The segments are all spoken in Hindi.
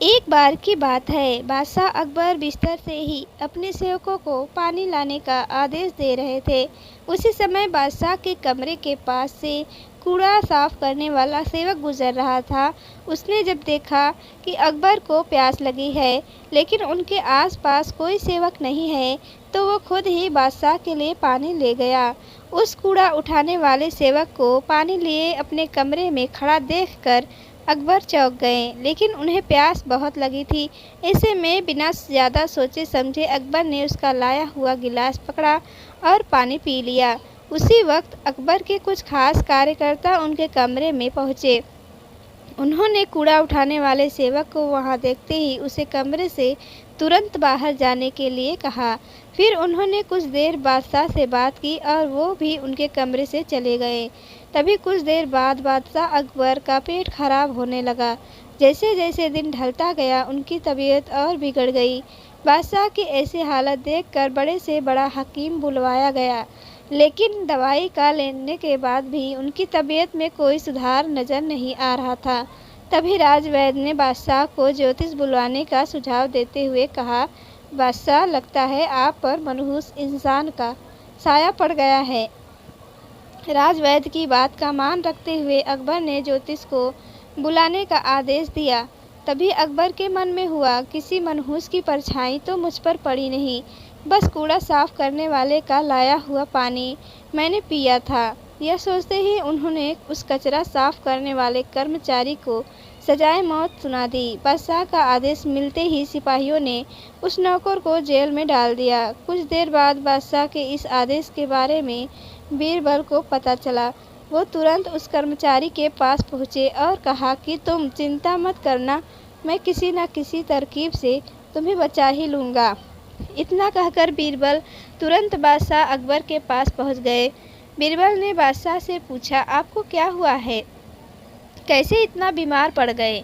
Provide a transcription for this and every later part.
एक बार की बात है, बादशाह अकबर बिस्तर से ही अपने सेवकों को पानी लाने का आदेश दे रहे थे। उसी समय बादशाह के कमरे के पास से कूड़ा साफ करने वाला सेवक गुजर रहा था। उसने जब देखा कि अकबर को प्यास लगी है, लेकिन उनके आसपास कोई सेवक नहीं है, तो वो खुद ही बादशाह के लिए पानी ले गया। उस कूड़ा उठाने वाले सेवक को पानी लिए अपने कमरे में खड़ा देखकर अकबर चौंक गए, लेकिन उन्हें प्यास बहुत लगी थी। ऐसे में बिना ज़्यादा सोचे समझे अकबर ने उसका लाया हुआ गिलास पकड़ा और पानी पी लिया। उसी वक्त अकबर के कुछ खास कार्यकर्ता उनके कमरे में पहुँचे। उन्होंने कूड़ा उठाने वाले सेवक को वहां देखते ही उसे कमरे से तुरंत बाहर जाने के लिए कहा। फिर उन्होंने कुछ देर बादशाह से बात की और वो भी उनके कमरे से चले गए। तभी कुछ देर बाद बादशाह अकबर का पेट खराब होने लगा। जैसे जैसे दिन ढलता गया, उनकी तबीयत और बिगड़ गई। बादशाह की ऐसी हालत देखकर बड़े से बड़ा हकीम बुलवाया गया, लेकिन दवाई का लेने के बाद भी उनकी तबीयत में कोई सुधार नजर नहीं आ रहा था। तभी राजवैद्य ने बादशाह को ज्योतिष बुलवाने का सुझाव देते हुए कहा, बादशाह, लगता है आप पर मनहूस इंसान का साया पड़ गया है। राजवैद्य की बात का मान रखते हुए अकबर ने ज्योतिष को बुलाने का आदेश दिया। तभी अकबर के मन में हुआ, किसी मनहूस की परछाई तो मुझ पर पड़ी नहीं, बस कूड़ा साफ करने वाले का लाया हुआ पानी मैंने पिया था। यह सोचते ही उन्होंने उस कचरा साफ करने वाले कर्मचारी को सजाए मौत सुना दी। बादशाह का आदेश मिलते ही सिपाहियों ने उस नौकर को जेल में डाल दिया। कुछ देर बाद बादशाह के इस आदेश के बारे में बीरबल को पता चला। वो तुरंत उस कर्मचारी के पास पहुँचे और कहा कि तुम चिंता मत करना, मैं किसी न किसी तरकीब से तुम्हें बचा ही लूँगा। इतना कहकर बीरबल तुरंत बादशाह अकबर के पास पहुंच गए। बीरबल ने बादशाह से पूछा, आपको क्या हुआ है, कैसे इतना बीमार पड़ गए?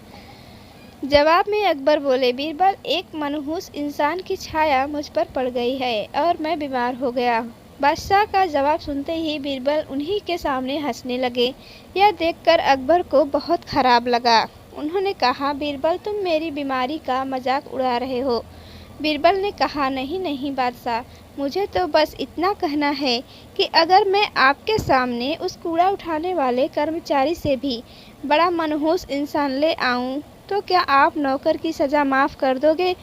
जवाब में अकबर बोले, बीरबल, एक मनहूस इंसान की छाया मुझ पर पड़ गई है और मैं बीमार हो गया। बादशाह का जवाब सुनते ही बीरबल उन्हीं के सामने हंसने लगे। यह देखकर अकबर को बहुत खराब लगा। उन्होंने कहा, बीरबल, तुम मेरी बीमारी का मजाक उड़ा रहे हो। बीरबल ने कहा, नहीं नहीं बादशाह, मुझे तो बस इतना कहना है कि अगर मैं आपके सामने उस कूड़ा उठाने वाले कर्मचारी से भी बड़ा मनहूस इंसान ले आऊं, तो क्या आप नौकर की सज़ा माफ़ कर दोगे?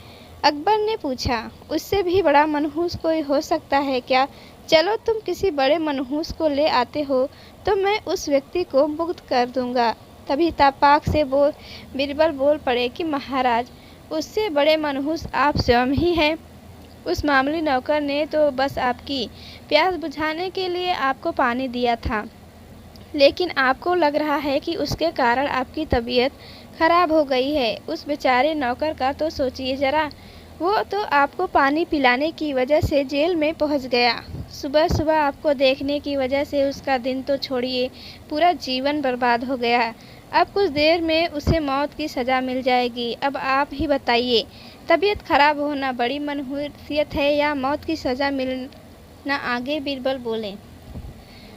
अकबर ने पूछा, उससे भी बड़ा मनहूस कोई हो सकता है क्या? चलो, तुम किसी बड़े मनहूस को ले आते हो तो मैं उस व्यक्ति को मुक्त कर दूंगा। तभी तपाक से बीरबल बोल पड़े कि महाराज, उससे बड़े मनहूस आप स्वयं ही हैं। उस मामूली नौकर ने तो बस आपकी प्यास बुझाने के लिए आपको पानी दिया था, लेकिन आपको लग रहा है कि उसके कारण आपकी तबीयत खराब हो गई है। उस बेचारे नौकर का तो सोचिए जरा, वो तो आपको पानी पिलाने की वजह से जेल में पहुंच गया। सुबह सुबह आपको देखने की वजह से उसका दिन तो छोड़िए, पूरा जीवन बर्बाद हो गया। अब कुछ देर में उसे मौत की सज़ा मिल जाएगी। अब आप ही बताइए, तबीयत खराब होना बड़ी मनहूसियत है या मौत की सज़ा मिलना? आगे बीरबल बोले,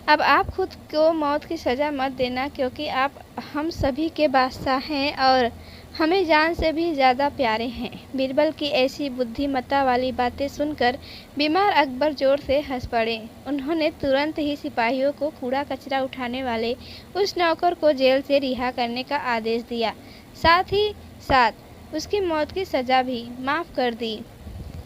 अब आप खुद को मौत की सज़ा मत देना, क्योंकि आप हम सभी के बादशाह हैं और हमें जान से भी ज़्यादा प्यारे हैं। बीरबल की ऐसी बुद्धिमत्ता वाली बातें सुनकर बीमार अकबर जोर से हंस पड़े। उन्होंने तुरंत ही सिपाहियों को कूड़ा कचरा उठाने वाले उस नौकर को जेल से रिहा करने का आदेश दिया। साथ ही साथ उसकी मौत की सज़ा भी माफ़ कर दी।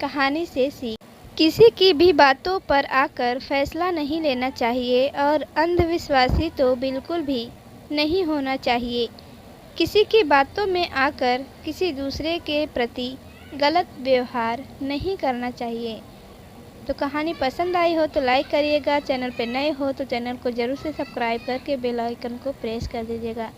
कहानी से सीख, किसी की भी बातों पर आकर फैसला नहीं लेना चाहिए और अंधविश्वासी तो बिल्कुल भी नहीं होना चाहिए। किसी की बातों में आकर किसी दूसरे के प्रति गलत व्यवहार नहीं करना चाहिए। तो कहानी पसंद आई हो तो लाइक करिएगा, चैनल पर नए हो तो चैनल को ज़रूर से सब्सक्राइब करके बेल आइकन को प्रेस कर दीजिएगा।